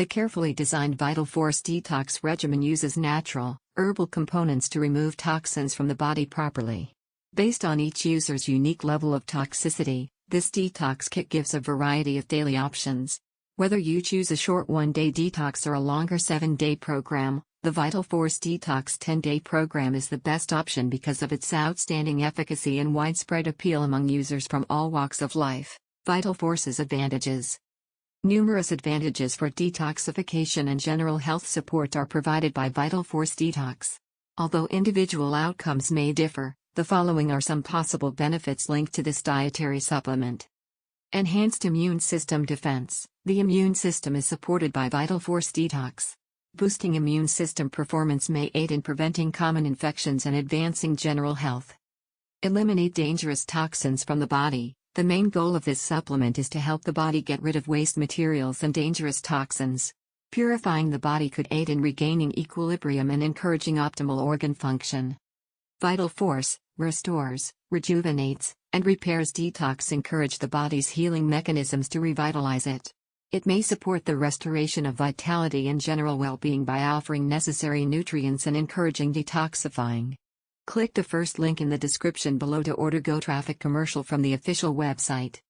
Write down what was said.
The carefully designed Vital Force Detox regimen uses natural, herbal components to remove toxins from the body properly. Based on each user's unique level of toxicity, this detox kit gives a variety of daily options. Whether you choose a short 1-day detox or a longer 7-day program, the Vital Force Detox 10-day program is the best option because of its outstanding efficacy and widespread appeal among users from all walks of life. Vital Force's advantages. Numerous advantages for detoxification and general health support are provided by Vital Force Detox. Although individual outcomes may differ, the following are some possible benefits linked to this dietary supplement. Enhanced immune system defense. The immune system is supported by Vital Force Detox. Boosting immune system performance may aid in preventing common infections and advancing general health. Eliminate dangerous toxins from the body. The main goal of this supplement is to help the body get rid of waste materials and dangerous toxins. Purifying the body could aid in regaining equilibrium and encouraging optimal organ function. Vital Force restores, rejuvenates, and repairs. Detox encourage the body's healing mechanisms to revitalize it. It may support the restoration of vitality and general well-being by offering necessary nutrients and encouraging detoxifying. Click the first link in the description below to order Go Traffic commercial from the official website.